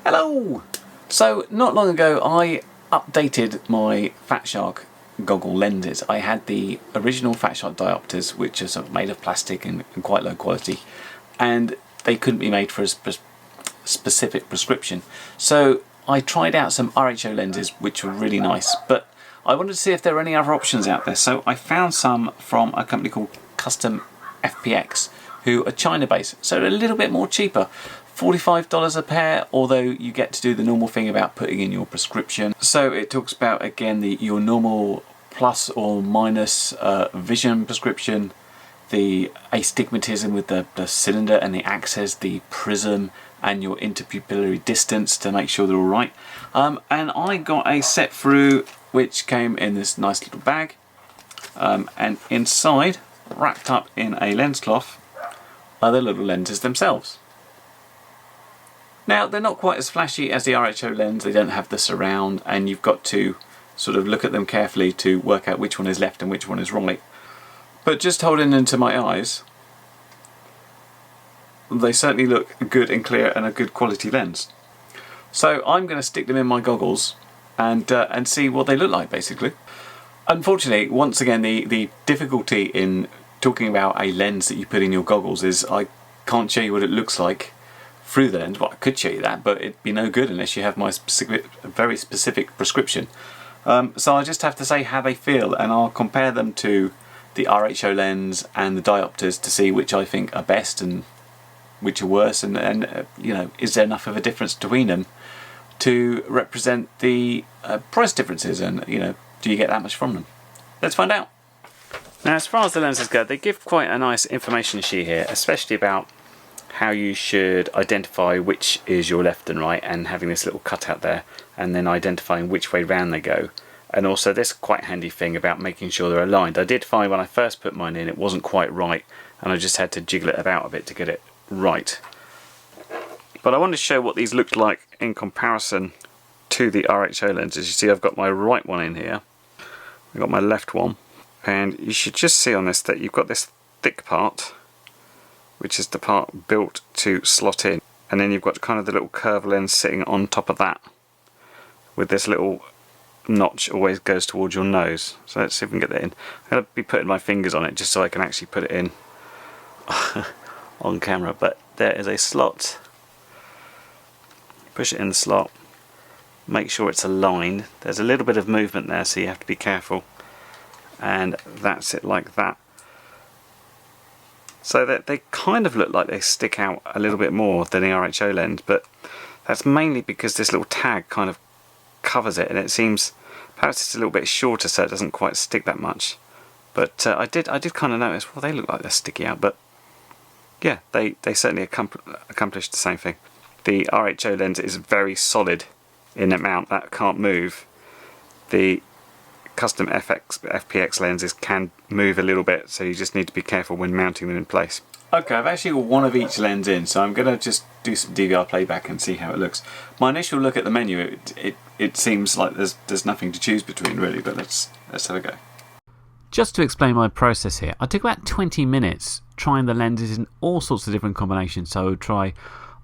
Hello! So not long ago I updated my Fatshark goggle lenses. I had the original Fatshark diopters, which are sort of made of plastic and quite low quality, and they couldn't be made for a specific prescription. So I tried out some RHO lenses which were really nice, but I wanted to see if there were any other options out there. So I found some from a company called CustomFPX, who are China based, so they're a little bit more cheaper. $45 a pair, although you get to do the normal thing about putting in your prescription. So it talks about, again, your normal plus or minus vision prescription, the astigmatism with the cylinder and the axis, the prism, and your interpupillary distance to make sure they're all right. And I got a set through which came in this nice little bag, and inside, wrapped up in a lens cloth, are the little lenses themselves. Now, they're not quite as flashy as the RHO lens. They don't have the surround, and you've got to sort of look at them carefully to work out which one is left and which one is right. But just holding them to my eyes, they certainly look good and clear and a good quality lens. So I'm going to stick them in my goggles and see what they look like, basically. Unfortunately, once again, the difficulty in talking about a lens that you put in your goggles is I can't show you what it looks like through the lens. Well, I could show you that, but it'd be no good unless you have my very specific prescription. So I just have to say how they feel, and I'll compare them to the RHO lens and the diopters to see which I think are best and which are worse, and you know, is there enough of a difference between them to represent the price differences, and you know, do you get that much from them? Let's find out. Now, as far as the lenses go, they give quite a nice information sheet here, especially about how you should identify which is your left and right, and having this little cutout there, and then identifying which way round they go. And also this quite handy thing about making sure they're aligned. I did find when I first put mine in it wasn't quite right, and I just had to jiggle it about a bit to get it right. But I want to show what these look like in comparison to the RHO lenses. You see I've got my right one in here, I've got my left one, and you should just see on this that you've got this thick part, which is the part built to slot in, and then you've got kind of the little curved lens sitting on top of that, with this little notch always goes towards your nose. So let's see if we can get that in. I'm going to be putting my fingers on it just so I can actually put it in on camera, but there is a slot. Push it in the slot, make sure it's aligned. There's a little bit of movement there, so you have to be careful, and that's it like that. So that they kind of look like they stick out a little bit more than the RHO lens, but that's mainly because this little tag kind of covers it, and it seems perhaps it's a little bit shorter, so it doesn't quite stick that much. But I did kind of notice, well, they look like they're sticky out, but yeah, they certainly accomplish the same thing. The RHO lens is very solid in the mount, that can't move. The custom FPX lenses can move a little bit, so you just need to be careful when mounting them in place. Okay, I've actually got one of each lens in, so I'm going to just do some DVR playback and see how it looks. My initial look at the menu, it seems like there's nothing to choose between really, but let's have a go. Just to explain my process here, I took about 20 minutes trying the lenses in all sorts of different combinations. So I would try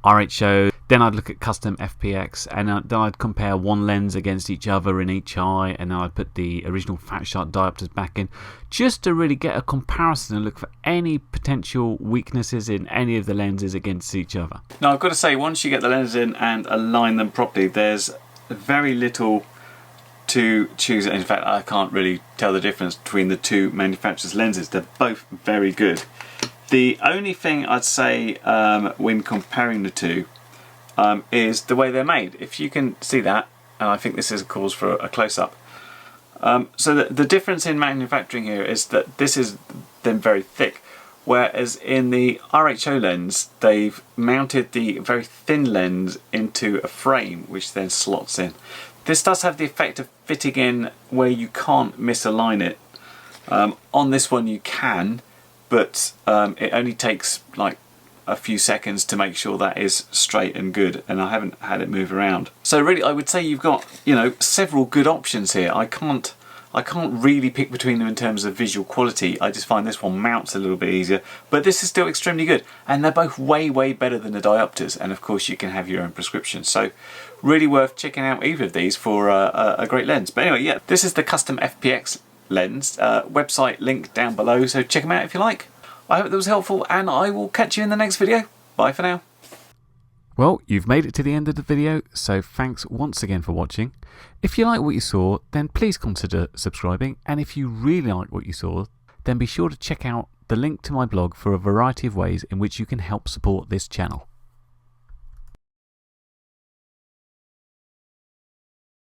RHO, then I'd look at custom FPX, and then I'd compare one lens against each other in each eye, and then I'd put the original Fatshark diopters back in, just to really get a comparison and look for any potential weaknesses in any of the lenses against each other. Now I've got to say, once you get the lenses in and align them properly, there's very little to choose. In fact, I can't really tell the difference between the two manufacturers' lenses. They're both very good. The only thing I'd say when comparing the two is the way they're made. If you can see that, and I think this is a cause for a close-up. So the difference in manufacturing here is that this is then very thick, whereas in the RHO lens they've mounted the very thin lens into a frame which then slots in. This does have the effect of fitting in where you can't misalign it. On this one you can, but it only takes like a few seconds to make sure that is straight and good, and I haven't had it move around. So really I would say you've got, you know, several good options here. I can't I can't really pick between them in terms of visual quality. I just find this one mounts a little bit easier, but this is still extremely good, and they're both way better than the diopters, and of course you can have your own prescription, so really worth checking out either of these for a great lens. But anyway, yeah, this is the CustomFPX lens, website link down below, so check them out if you like. I hope that was helpful, and I will catch you in the next video. Bye for now. Well, you've made it to the end of the video, so thanks once again for watching. If you like what you saw, then please consider subscribing, and if you really like what you saw, then be sure to check out the link to my blog for a variety of ways in which you can help support this channel.